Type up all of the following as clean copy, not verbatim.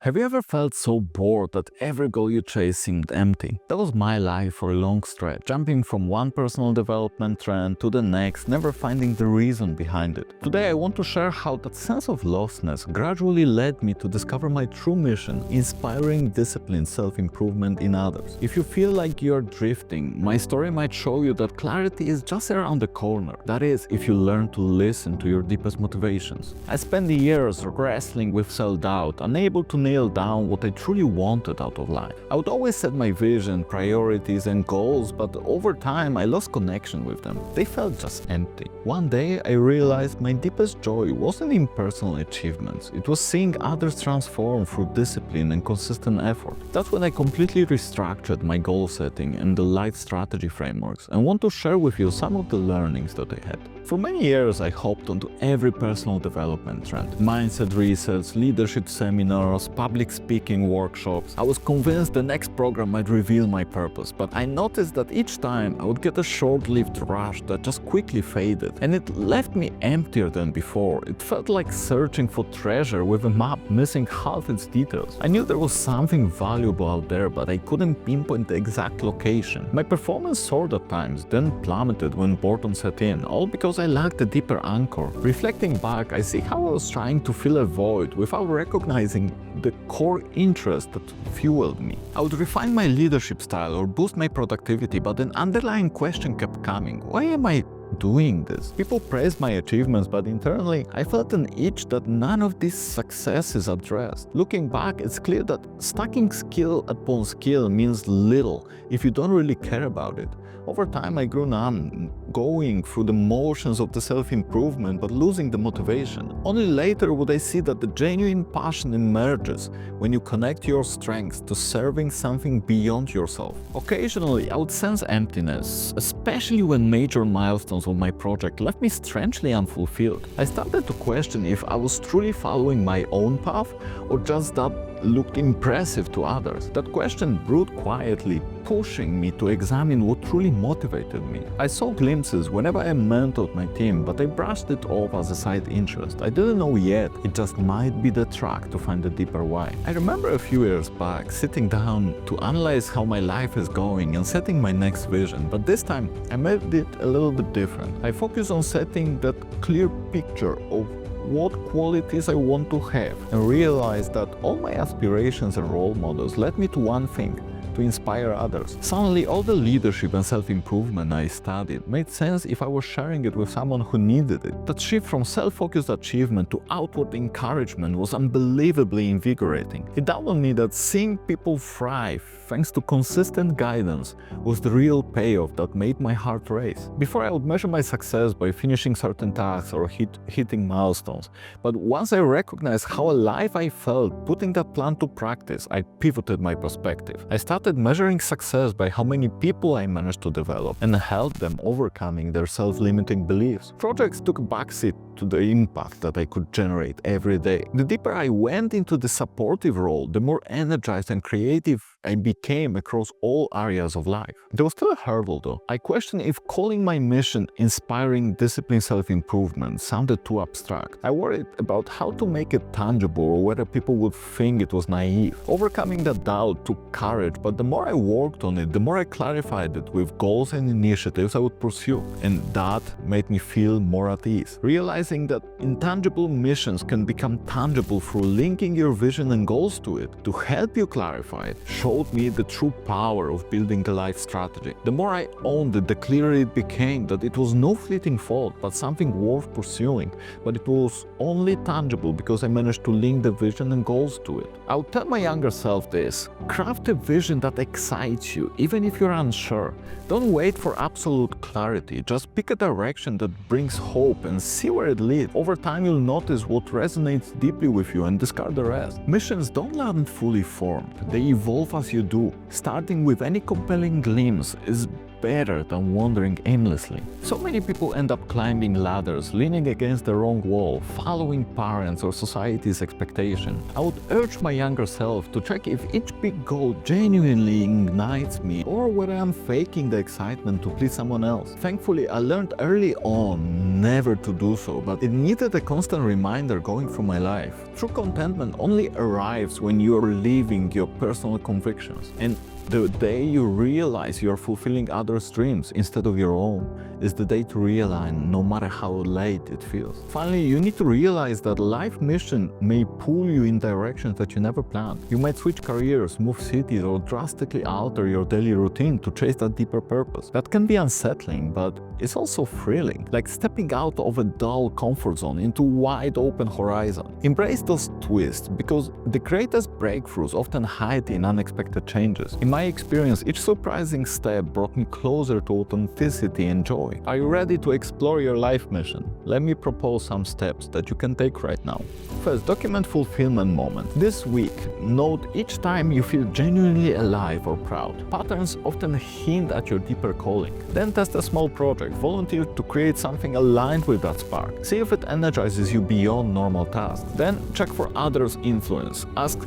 Have you ever felt so bored that every goal you chase seemed empty? That was my life for a long stretch, jumping from one personal development trend to the next, never finding the reason behind it. Today I want to share how that sense of lostness gradually led me to discover my true mission, inspiring disciplined self-improvement in others. If you feel like you're drifting, my story might show you that clarity is just around the corner. That is, if you learn to listen to your deepest motivations. I spent years wrestling with self-doubt, unable to nail down what I truly wanted out of life. I would always set my vision, priorities and goals, but over time I lost connection with them. They felt just empty. One day I realized my deepest joy wasn't in personal achievements. It was seeing others transform through discipline and consistent effort. That's when I completely restructured my goal setting and the life strategy frameworks, and want to share with you some of the learnings that I had. For many years I hopped onto every personal development trend. Mindset resets, leadership seminars, public speaking workshops. I was convinced the next program might reveal my purpose, but I noticed that each time I would get a short-lived rush that just quickly faded, and it left me emptier than before. It felt like searching for treasure with a map missing half its details. I knew there was something valuable out there, but I couldn't pinpoint the exact location. My performance soared at times, then plummeted when boredom set in, all because I lacked a deeper anchor. Reflecting back, I see how I was trying to fill a void without recognizing the core interest that fueled me. I would refine my leadership style or boost my productivity, but an underlying question kept coming. Why am I doing this? People praised my achievements, but internally I felt an itch that none of these successes addressed. Looking back, it's clear that stacking skill upon skill means little if you don't really care about it. Over time I grew numb, going through the motions of the self-improvement but losing the motivation. Only later would I see that the genuine passion emerges when you connect your strengths to serving something beyond yourself. Occasionally I would sense emptiness, especially when major milestones of my project left me strangely unfulfilled. I started to question if I was truly following my own path or just that looked impressive to others. That question brewed quietly, pushing me to examine what truly motivated me. I saw glimpses whenever I mentored my team, but I brushed it off as a side interest. I didn't know yet, it just might be the track to find a deeper why. I remember a few years back sitting down to analyze how my life is going and setting my next vision, but this time I made it a little bit different. I focused on setting that clear picture of what qualities I want to have, and realized that all my aspirations and role models led me to one thing: to inspire others. Suddenly, all the leadership and self-improvement I studied made sense if I was sharing it with someone who needed it. That shift from self-focused achievement to outward encouragement was unbelievably invigorating. It dawned on me that seeing people thrive thanks to consistent guidance was the real payoff that made my heart race. Before, I would measure my success by finishing certain tasks or hitting milestones, but once I recognized how alive I felt putting that plan to practice, I pivoted my perspective. I started measuring success by how many people I managed to develop and help them overcoming their self-limiting beliefs. Projects took a backseat to the impact that I could generate every day. The deeper I went into the supportive role, the more energized and creative I became across all areas of life. There was still a hurdle though. I questioned if calling my mission inspiring disciplined self-improvement sounded too abstract. I worried about how to make it tangible or whether people would think it was naive. Overcoming that doubt took courage, but the more I worked on it, the more I clarified it with goals and initiatives I would pursue. And that made me feel more at ease. Realizing that intangible missions can become tangible through linking your vision and goals to it, to help you clarify it, showed me the true power of building the life strategy. The more I owned it, the clearer it became that it was no fleeting thought, but something worth pursuing. But it was only tangible because I managed to link the vision and goals to it. I would tell my younger self this: craft a vision that excites you, even if you're unsure. Don't wait for absolute clarity, just pick a direction that brings hope and see where it leads. Over time you'll notice what resonates deeply with you and discard the rest. Missions don't land fully formed, they evolve as you do. Starting with any compelling glimpse is better than wandering aimlessly. So many people end up climbing ladders, leaning against the wrong wall, following parents or society's expectation. I would urge my younger self to check if each big goal genuinely ignites me or whether I'm faking the excitement to please someone else. Thankfully, I learned early on never to do so, but it needed a constant reminder going through my life. True contentment only arrives when you are living your personal convictions. And the day you realize you're fulfilling others' dreams instead of your own is the day to realign, no matter how late it feels. Finally, you need to realize that life mission may pull you in directions that you never planned. You might switch careers, move cities, or drastically alter your daily routine to chase that deeper purpose. That can be unsettling, but it's also thrilling, like stepping out of a dull comfort zone into wide open horizon. Embrace those twists, because the greatest breakthroughs often hide in unexpected changes. In my experience, each surprising step brought me closer to authenticity and joy. Are you ready to explore your life mission? Let me propose some steps that you can take right now. First, document fulfillment moments. This week, note each time you feel genuinely alive or proud. Patterns often hint at your deeper calling. Then test a small project. Volunteer to create something aligned with that spark. See if it energizes you beyond normal tasks. Then check for others' influence. Ask,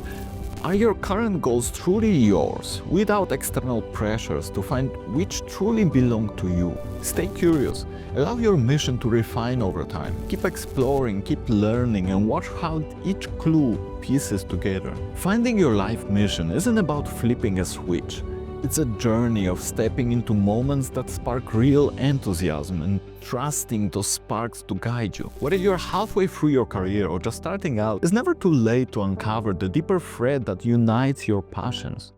are your current goals truly yours, without external pressures, to find which truly belong to you? Stay curious. Allow your mission to refine over time. Keep exploring, keep learning, and watch how each clue pieces together. Finding your life mission isn't about flipping a switch. It's a journey of stepping into moments that spark real enthusiasm and trusting those sparks to guide you. Whether you're halfway through your career or just starting out, it's never too late to uncover the deeper thread that unites your passions.